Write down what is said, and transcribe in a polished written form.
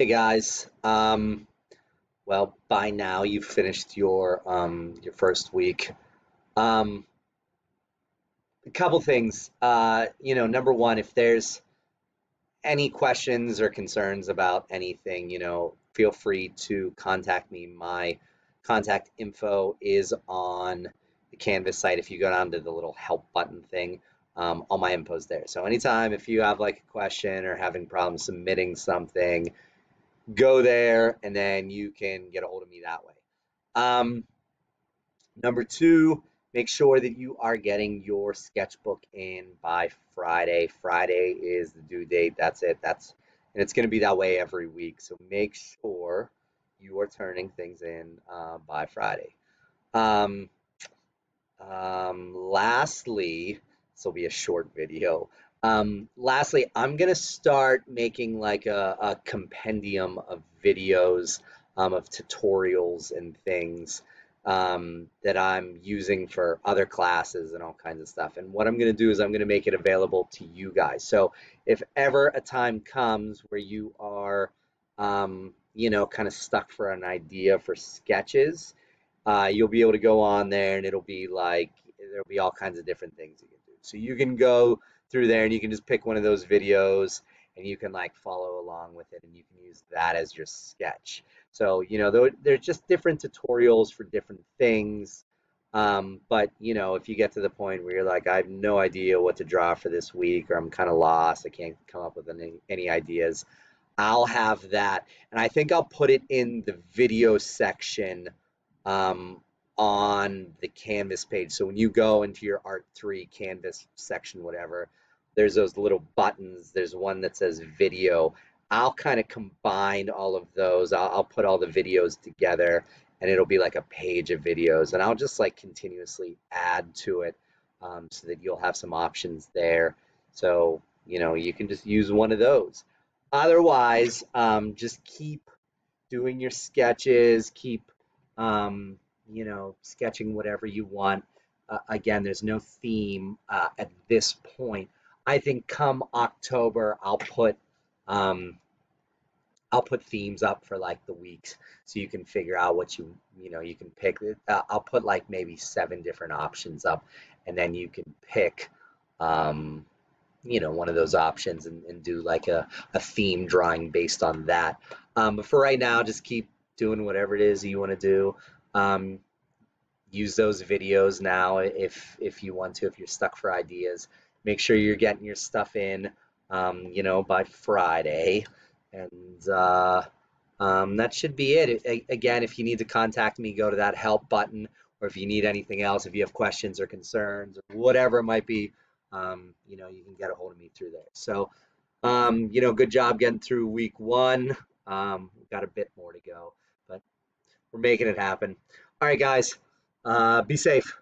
Hey guys, well, by now you've finished your first week. Um, a couple things. Number one, if there's any questions or concerns about anything, feel free to contact me. My contact info is on the Canvas site. If you go down to the little help button thing, all my info's there. So anytime if you have like a question or having problems submitting something, go there and then you can get a hold of me that way. Um, Number two, make sure that you are getting your sketchbook in by Friday. Friday is the due date. That's it. And it's going to be that way every week. So make sure you are turning things in by Friday. Um, Lastly, this will be a short video. Lastly, I'm gonna start making like a compendium of videos, of tutorials and things that I'm using for other classes and all kinds of stuff. And what I'm gonna do is I'm gonna make it available to you guys. So if ever a time comes where you are, kind of stuck for an idea for sketches, you'll be able to go on there and it'll be like there'll be all kinds of different things you can do. So you can go through there and you can just pick one of those videos and you can like follow along with it and you can use that as your sketch. So, there's just different tutorials for different things. But, if you get to the point where you're like, I have no idea what to draw for this week, or I'm kind of lost, I can't come up with any ideas, I'll have that. And I think I'll put it in the video section um, on the Canvas page. So when you go into your Art 3 Canvas section, whatever, there's those little buttons. There's one that says video. I'll kind of combine all of those. I'll put all the videos together and it'll be like a page of videos. And I'll just like continuously add to it so that you'll have some options there. So, you can just use one of those. Otherwise, just keep doing your sketches, keep sketching whatever you want. Again, there's no theme at this point. I think come October, um, I'll put themes up for like the weeks, so you can figure out what you can pick. I'll put like maybe 7 different options up, and then you can pick, one of those options and do like a theme drawing based on that. But for right now, just keep doing whatever it is you want to do. Um, Use those videos now if you want to, if you're stuck for ideas. Make sure you're getting your stuff in, by Friday. And that should be it. Again, if you need to contact me, go to that help button, or if you need anything else, if you have questions or concerns or whatever it might be, you can get a hold of me through there. So, good job getting through week 1. We've got a bit more to go, but we're making it happen. All right, guys, be safe.